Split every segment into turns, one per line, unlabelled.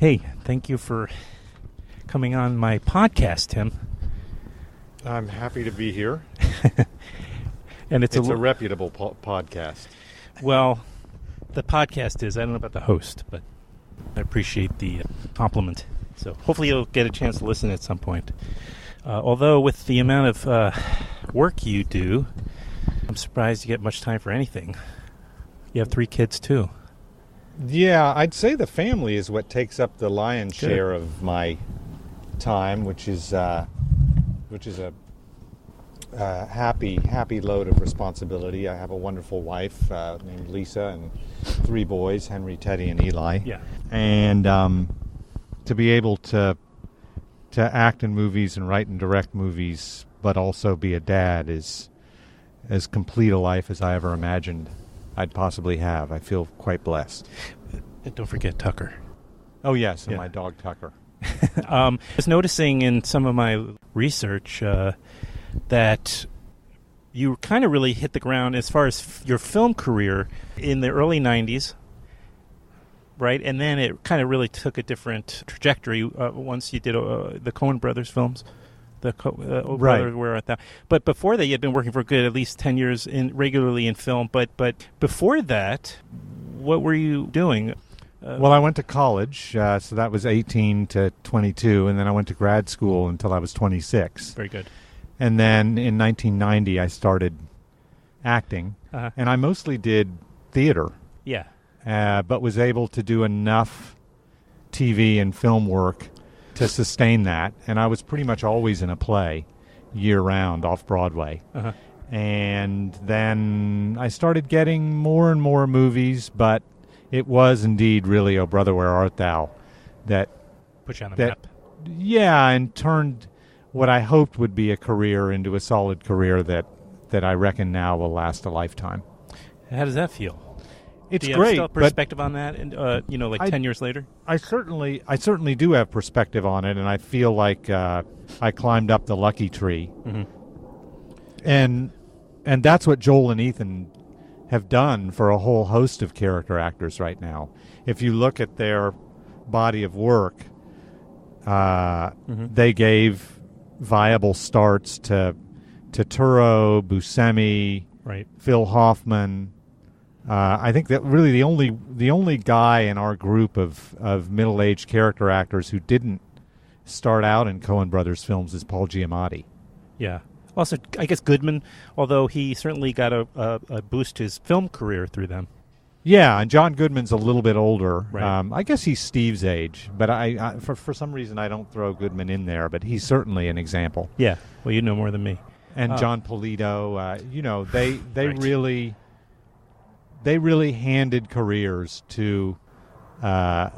Hey, thank you for coming on my podcast, Tim.
I'm happy to be here.
And it's
a reputable podcast.
Well, the podcast is. I don't know about the host, but I appreciate the compliment. So hopefully you'll get a chance to listen at some point. Although with the amount of work you do, I'm surprised you get much time for anything. You have 3 kids, too.
Yeah, I'd say the family is what takes up the lion's share of my time, which is a happy load of responsibility. I have a wonderful wife named Lisa and 3 boys, Henry, Teddy, and Eli.
Yeah.
And to be able to act in movies and write and direct movies, but also be a dad is as complete a life as I ever imagined I'd possibly have. I feel quite blessed.
And don't forget Tucker.
Oh, yes, and my dog Tucker.
I was noticing in some of my research that you kind of really hit the ground as far as your film career in the early 90s, right? And then it kind of really took a different trajectory once you did the Coen Brothers films. The brothers were at that. But before that, you had been working for at least 10 years regularly in film. But before that, what were you doing?
Well, I went to college, so that was 18 to 22, and then I went to grad school until I was 26.
Very good.
And then in 1990, I started acting, and I mostly did theater.
Yeah.
But was able to do enough TV and film work to sustain that, and I was pretty much always in a play year-round off-Broadway. And then I started getting more and more movies, but it was indeed really "Oh Brother, Where Art Thou" that
put you on the map.
Yeah, and turned what I hoped would be a career into a solid career that I reckon now will last a lifetime.
How does that feel?
It's
do you
great.
Have still perspective on that, and 10 years later.
I certainly do have perspective on it, and I feel like I climbed up the lucky tree, and that's what Joel and Ethan have done for a whole host of character actors right now. If you look at their body of work, they gave viable starts to Turturro, Buscemi,
right.
Phil Hoffman. I think that really the only guy in our group of middle-aged character actors who didn't start out in Coen Brothers films is Paul Giamatti.
Yeah. Also, I guess Goodman, although he certainly got a boost to his film career through them.
Yeah, and John Goodman's a little bit older.
Right.
I guess he's Steve's age, but I for some reason I don't throw Goodman in there, but he's certainly an example.
Yeah, well, you know more than me.
And John Polito, they
right.
They really handed careers to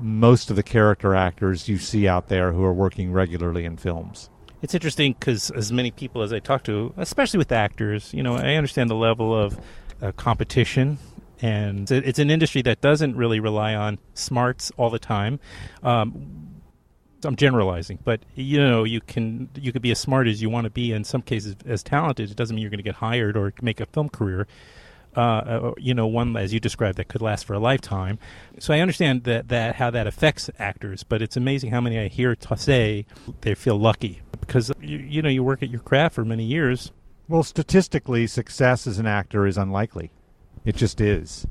most of the character actors you see out there who are working regularly in films.
It's interesting because as many people as I talk to, especially with actors, I understand the level of competition, and it's an industry that doesn't really rely on smarts all the time. I'm generalizing, but you could be as smart as you want to be. In some cases, as talented, it doesn't mean you're going to get hired or make a film career. One, as you described, that could last for a lifetime. So I understand that how that affects actors, but it's amazing how many I hear say they feel lucky because you work at your craft for many years.
Well, statistically, success as an actor is unlikely. It just is.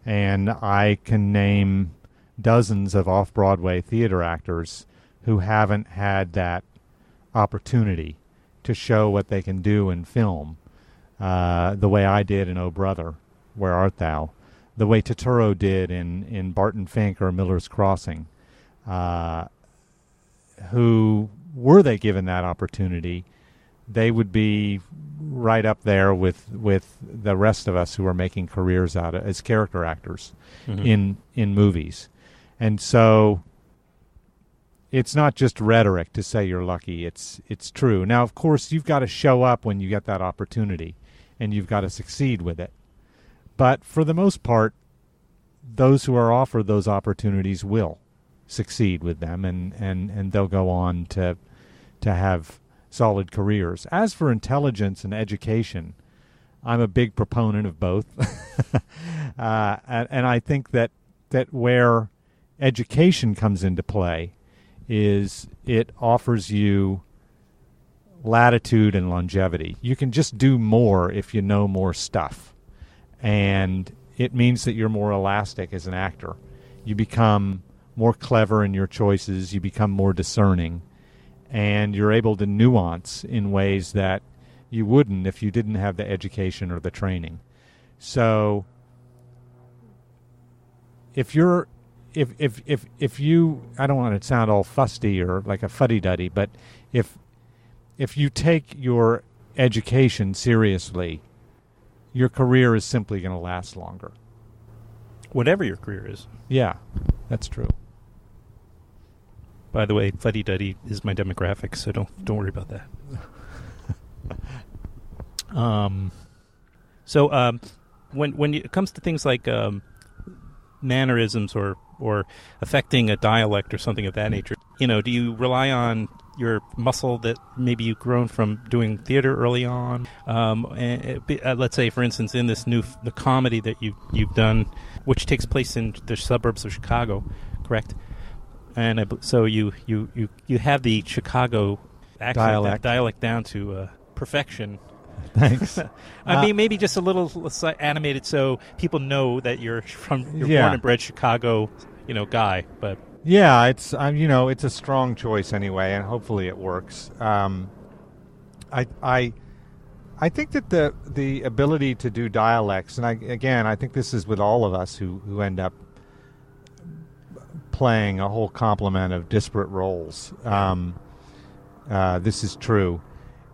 And I can name dozens of off-Broadway theater actors who haven't had that opportunity to show what they can do in film. The way I did in "Oh Brother, Where Art Thou," the way Turturro did in Barton Fink or Miller's Crossing. Who, were they given that opportunity, they would be right up there with the rest of us who are making careers out of as character actors in movies. And so it's not just rhetoric to say you're lucky. It's true. Now, of course, you've got to show up when you get that opportunity, and you've got to succeed with it. But for the most part, those who are offered those opportunities will succeed with them, and they'll go on to have solid careers. As for intelligence and education, I'm a big proponent of both. And I think that where education comes into play is it offers you latitude and longevity. You can just do more if you know more stuff. And it means that you're more elastic as an actor. You become more clever in your choices, you become more discerning, and you're able to nuance in ways that you wouldn't if you didn't have the education or the training. So if you, I don't want to sound all fusty or like a fuddy-duddy, but if you take your education seriously, your career is simply going to last longer.
Whatever your career is.
Yeah, that's true.
By the way, fuddy-duddy is my demographic, so don't worry about that. When it comes to things like mannerisms or affecting a dialect or something of that nature, do you rely on your muscle that maybe you've grown from doing theater early on? Let's say, for instance, in this the comedy that you've done, which takes place in the suburbs of Chicago, correct? And so you have the Chicago accent, dialect down to perfection.
Thanks.
I mean, maybe just a little animated so people know that you're born and bred Chicago, guy. But
yeah, it's it's a strong choice anyway, and hopefully it works. I think that the ability to do dialects, and I think this is with all of us who end up playing a whole complement of disparate roles. This is true.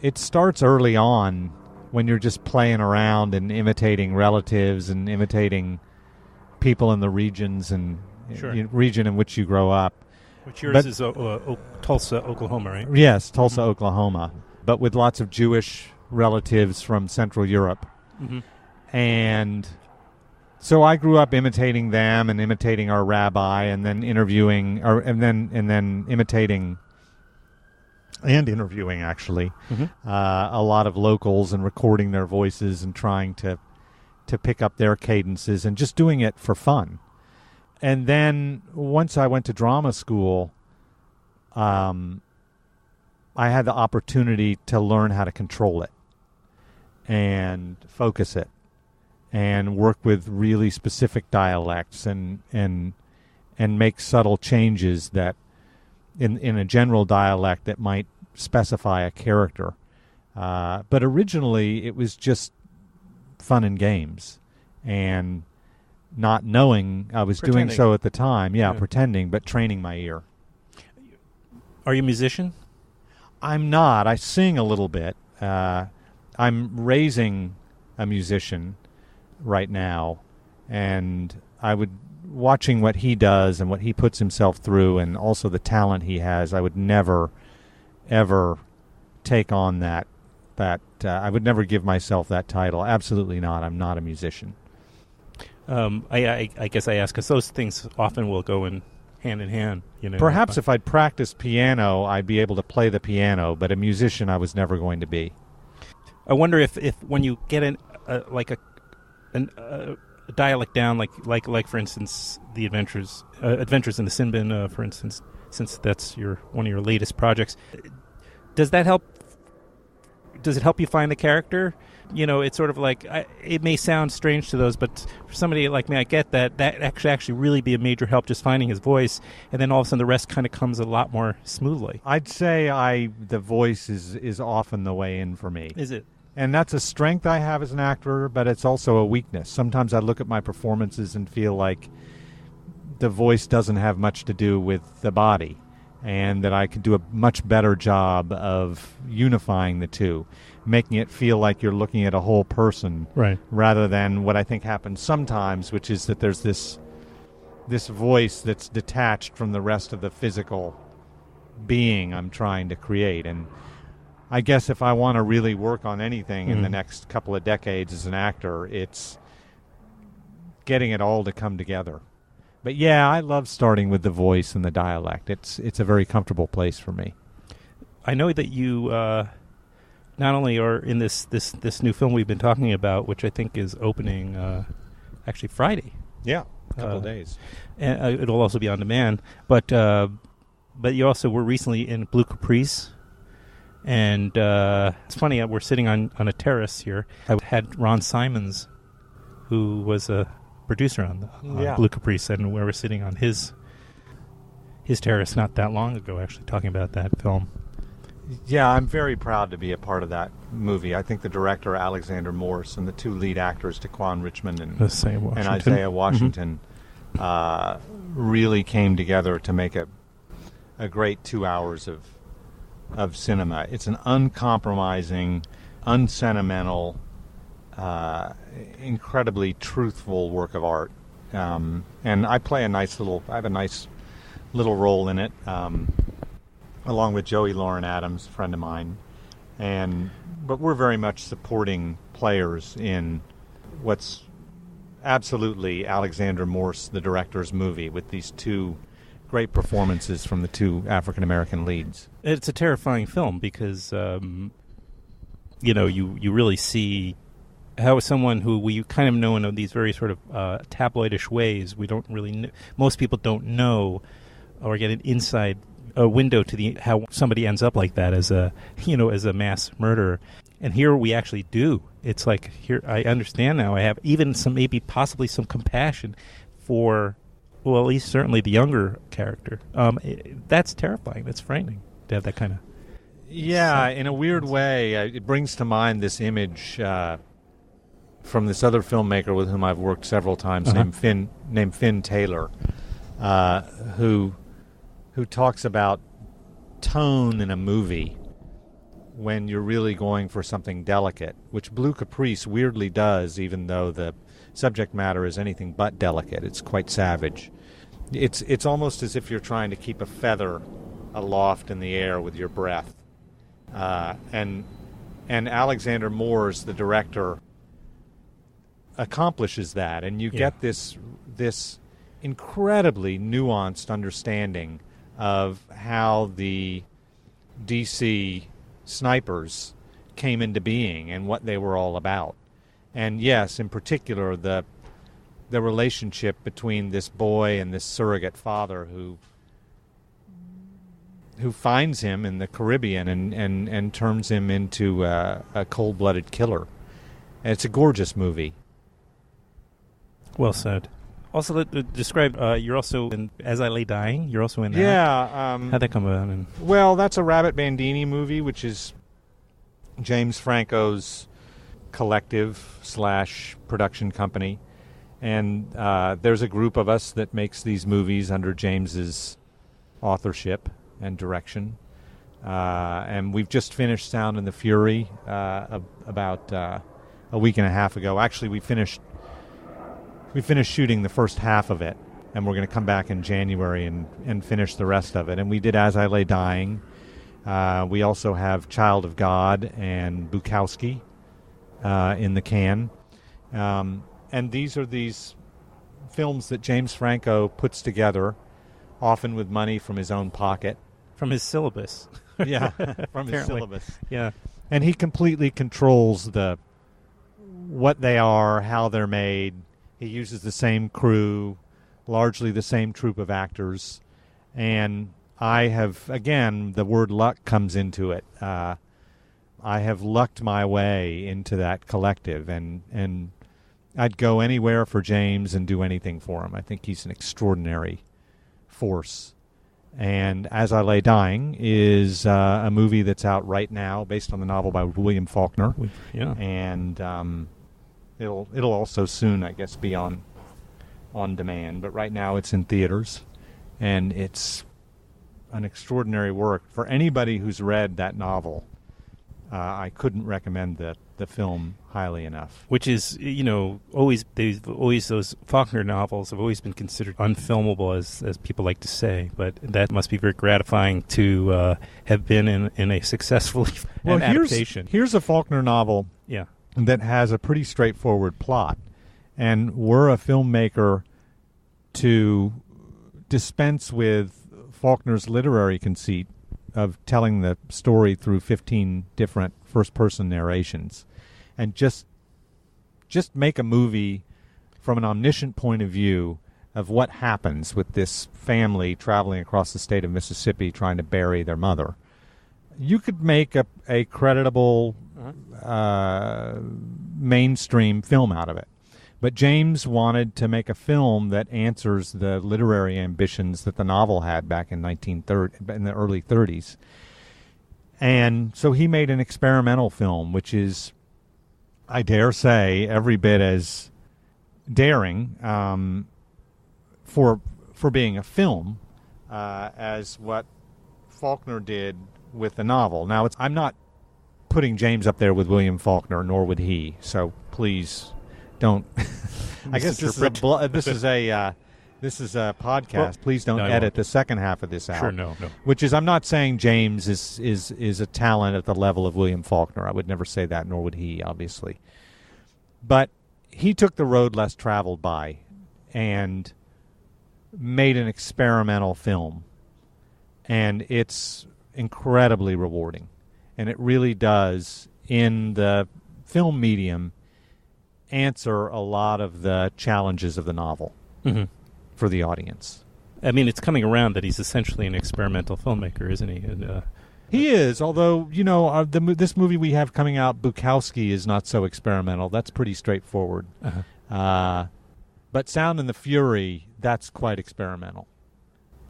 It starts early on when you're just playing around and imitating relatives and imitating people in the regions and region in which you grow up.
Which yours is Tulsa, Oklahoma, right?
Yes, Tulsa, Oklahoma, but with lots of Jewish relatives from Central Europe.
Mm-hmm.
And so I grew up imitating them and imitating our rabbi, and then interviewing, and then imitating and interviewing actually a lot of locals and recording their voices and trying to pick up their cadences and just doing it for fun. And then once I went to drama school, I had the opportunity to learn how to control it and focus it and work with really specific dialects and make subtle changes that in a general dialect that might specify a character. But originally it was just fun and games and not knowing I was doing so at the time. Yeah, pretending, but training my ear.
Are you a musician?
I'm not. I sing a little bit. I'm raising a musician right now, and watching what he does and what he puts himself through and also the talent he has, I would never, ever take on that. I would never give myself that title. Absolutely not. I'm not a musician.
I guess I ask because those things often will go in hand.
Perhaps if I'd practiced piano, I'd be able to play the piano, but a musician I was never going to be.
I wonder if when you get a dialect down, like for instance, the Adventures in the Sin Bin, for instance, since that's one of your latest projects, does that help? Does it help you find the character? It's sort of like it may sound strange to those, but for somebody like me, I get that actually really be a major help, just finding his voice, and then all of a sudden the rest kind of comes a lot more smoothly.
I'd say the voice is often the way in for me.
Is it?
And that's a strength I have as an actor, but it's also a weakness. Sometimes I look at my performances and feel like the voice doesn't have much to do with the body, and that I could do a much better job of unifying the two, making it feel like you're looking at a whole person,
right,
rather than what I think happens sometimes, which is that there's this voice that's detached from the rest of the physical being I'm trying to create. And I guess if I want to really work on anything in the next couple of decades as an actor, it's getting it all to come together. But yeah, I love starting with the voice and the dialect. It's a very comfortable place for me.
I know that you not only are in this new film we've been talking about, which I think is opening actually Friday.
Yeah. couple of days.
And it'll also be on demand. But you also were recently in Blue Caprice. And it's funny, we're sitting on a terrace here. I had Ron Simons, who was a producer on Blue Caprice, and we were sitting on his terrace not that long ago, actually, talking about that film.
Yeah, I'm very proud to be a part of that movie. I think the director, Alexander Morse, and the two lead actors, Daquan Richmond and Isaiah Washington, really came together to make a great 2 hours of cinema. It's an uncompromising, unsentimental, incredibly truthful work of art. And I have a nice little role in it, along with Joey Lauren Adams, a friend of mine. But we're very much supporting players in what's absolutely Alexander Morse, the director's movie, with these two great performances from the two African-American leads.
It's a terrifying film because, you really see how someone who we kind of know in these very sort of tabloidish ways, we don't really most people don't know or get an inside window to how somebody ends up like that as a mass murderer. And here we actually do. It's like, here I understand now. I have even possibly some compassion for, well, at least certainly the younger character. That's terrifying. That's frightening to have that kind of...
Yeah, in a weird way, it brings to mind this image from this other filmmaker with whom I've worked several times, named Finn Taylor, who talks about tone in a movie when you're really going for something delicate, which Blue Caprice weirdly does, even though the subject matter is anything but delicate. It's quite savage. It's almost as if you're trying to keep a feather aloft in the air with your breath. And Alexander Morse, the director, accomplishes that, and you get this incredibly nuanced understanding of how the DC snipers came into being and what they were all about. And yes, in particular, the relationship between this boy and this surrogate father who finds him in the Caribbean and turns him into a cold-blooded killer. And it's a gorgeous movie.
Well said. Also, describe, you're also in As I Lay Dying. You're also in that.
Yeah.
How'd that come about?
Well, that's a Rabbit Bandini movie, which is James Franco's collective/production company. And there's a group of us that makes these movies under James's authorship and direction. And we've just finished Sound and the Fury about a week and a half ago. Actually, we finished shooting the first half of it, and we're going to come back in January and finish the rest of it. And we did As I Lay Dying. We also have Child of God and Bukowski in the can. And these are these films that James Franco puts together, often with money from his own pocket.
From his syllabus.
Yeah, from his syllabus.
Yeah.
And he completely controls what they are, how they're made. He uses the same crew, largely the same troupe of actors. And I have, again, the word luck comes into it. I have lucked my way into that collective, and I'd go anywhere for James and do anything for him. I think he's an extraordinary force. And As I Lay Dying is a movie that's out right now based on the novel by William Faulkner.
Yeah.
And it'll also soon, I guess, be on demand. But right now it's in theaters. And it's an extraordinary work. For anybody who's read that novel, I couldn't recommend the film highly enough.
Which is, always those Faulkner novels have always been considered unfilmable, as people like to say. But that must be very gratifying to have been in a successful adaptation.
Here's a Faulkner novel that has a pretty straightforward plot. And we're a filmmaker to dispense with Faulkner's literary conceit of telling the story through 15 different first-person narrations, and just make a movie from an omniscient point of view of what happens with this family traveling across the state of Mississippi trying to bury their mother, you could make a creditable mainstream film out of it. But James wanted to make a film that answers the literary ambitions that the novel had back in in the early 30s. And so he made an experimental film, which is, I dare say, every bit as daring for being a film as what Faulkner did with the novel. Now, I'm not putting James up there with William Faulkner, nor would he. So please don't. I guess this is a podcast. Well, please don't edit the second half of this out.
Sure, no.
Which is, I'm not saying James is a talent at the level of William Faulkner. I would never say that, nor would he, obviously. But he took the road less traveled by and made an experimental film. And it's incredibly rewarding. And it really does, in the film medium, answer a lot of the challenges of the novel for the audience.
I mean, it's coming around that he's essentially an experimental filmmaker, isn't he? And,
he is, although, this movie we have coming out, Bukowski, is not so experimental. That's pretty straightforward. But Sound and the Fury, that's quite experimental,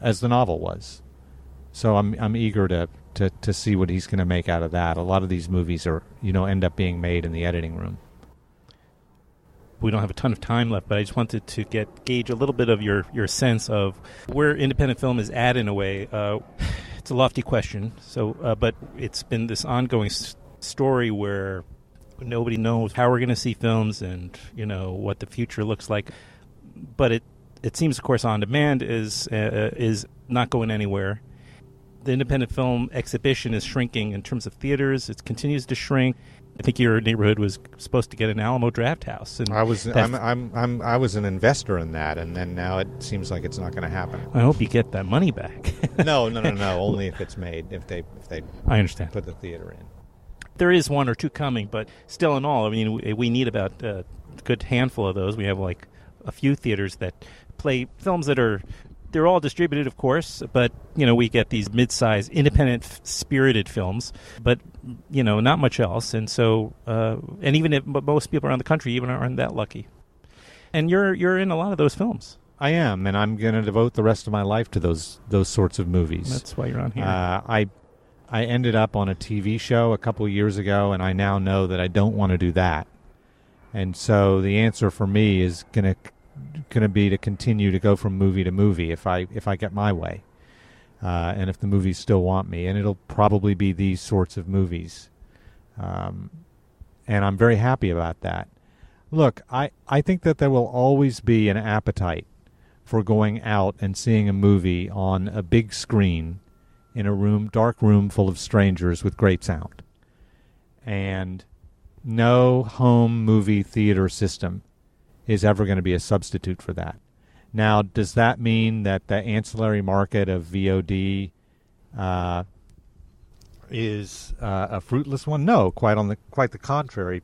as the novel was. So I'm eager to see what he's going to make out of that. A lot of these movies are, end up being made in the editing room.
We don't have a ton of time left, but I just wanted to gauge a little bit of your sense of where independent film is at in a way. It's a lofty question, but it's been this ongoing story where nobody knows how we're going to see films and what the future looks like. But it seems, of course, on demand is not going anywhere. The independent film exhibition is shrinking in terms of theaters. It continues to shrink. I think your neighborhood was supposed to get an Alamo Draft House, and
I was an investor in that, and then now it seems like it's not going to happen.
I hope you get that money back.
No. Only if it's made. If they
I understand.
Put the theater in.
There is one or two coming, but still, in all, I mean, we need about a good handful of those. We have like a few theaters that play films that they're all distributed, of course, but, we get these mid-sized, independent, spirited films, but, not much else. And so, and even if most people around the country even aren't that lucky. And you're in a lot of those films.
I am, and I'm going to devote the rest of my life to those sorts of movies.
That's why you're on here.
I ended up on a TV show a couple of years ago, and I now know that I don't want to do that. And so the answer for me is going to be to continue to go from movie to movie if I get my way, and if the movies still want me, and it'll probably be these sorts of movies, and I'm very happy about that. Look, I think that there will always be an appetite for going out and seeing a movie on a big screen in a dark room full of strangers with great sound, and no home movie theater system is ever going to be a substitute for that. Now, does that mean that the ancillary market of VOD is a fruitless one? No, quite the contrary.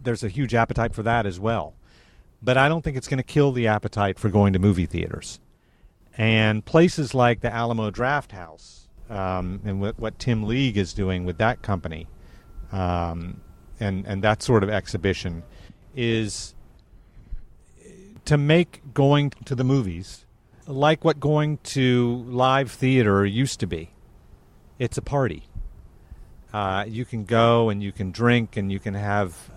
There's a huge appetite for that as well. But I don't think it's going to kill the appetite for going to movie theaters. And places like the Alamo Draft House and what Tim League is doing with that company and that sort of exhibition is to make going to the movies like what going to live theater used to be. It's a party. You can go and you can drink and you can have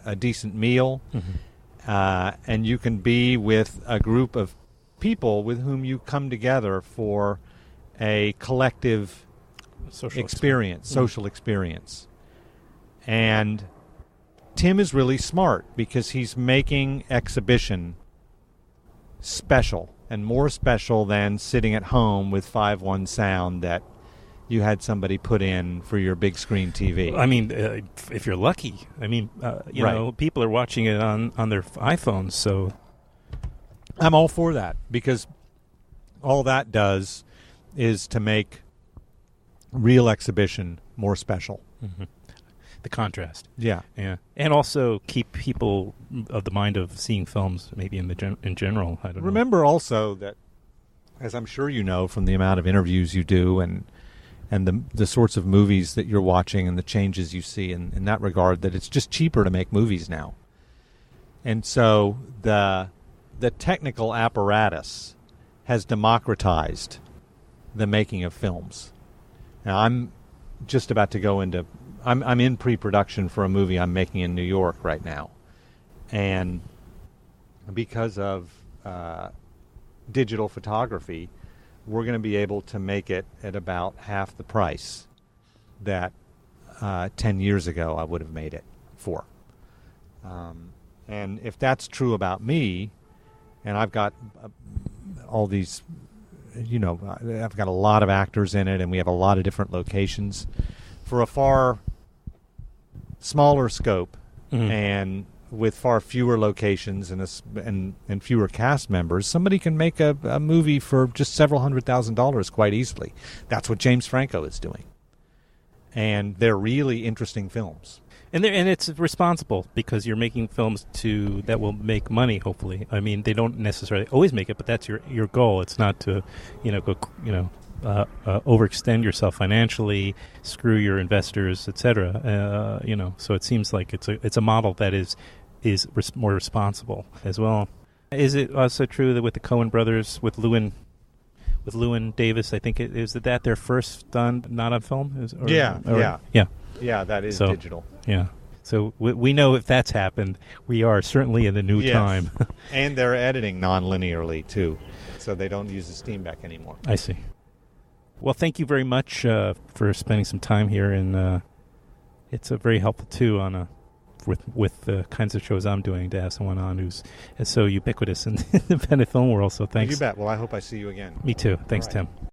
a decent meal, and you can be with a group of people with whom you come together for a collective social experience. And Tim is really smart because he's making exhibition special, and more special than sitting at home with 5.1 sound that you had somebody put in for your big screen TV.
I mean, if you're lucky. I mean, right. People are watching it on their iPhones, so
I'm all for that, because all that does is to make real exhibition more special.
the contrast.
Yeah.
And also keep people of the mind of seeing films maybe in general. I don't know.
Remember also that, as I'm sure you know from the amount of interviews you do and the sorts of movies that you're watching and the changes you see in that regard, that it's just cheaper to make movies now. And so the technical apparatus has democratized the making of films. Now, I'm just about to go into... I'm in pre-production for a movie I'm making in New York right now. And because of digital photography, we're going to be able to make it at about half the price that 10 years ago I would have made it for. And if that's true about me, and I've got all these, I've got a lot of actors in it, and we have a lot of different locations, for a far smaller scope and with far fewer locations and fewer cast members, somebody can make a movie for just several $100,000 quite easily. That's what James Franco is doing. And they're really interesting films.
And it's responsible because you're making films that will make money. Hopefully, I mean they don't necessarily always make it, but that's your goal. It's not to overextend yourself financially, screw your investors, etc. So it seems like it's a model that is more responsible as well. Is it also true that with the Coen brothers, with Llewyn Davis, I think is that their first done not on film?
Yeah, that is digital.
Yeah. So we know if that's happened, we are certainly in the new time.
And they're editing non-linearly, too, so they don't use the Steamback anymore.
I see. Well, thank you very much for spending some time here, and it's very helpful, too, with the kinds of shows I'm doing, to have someone on who's so ubiquitous in the independent film world. So thanks.
You bet. Well, I hope I see you again.
Me too. Thanks,
right.
Tim.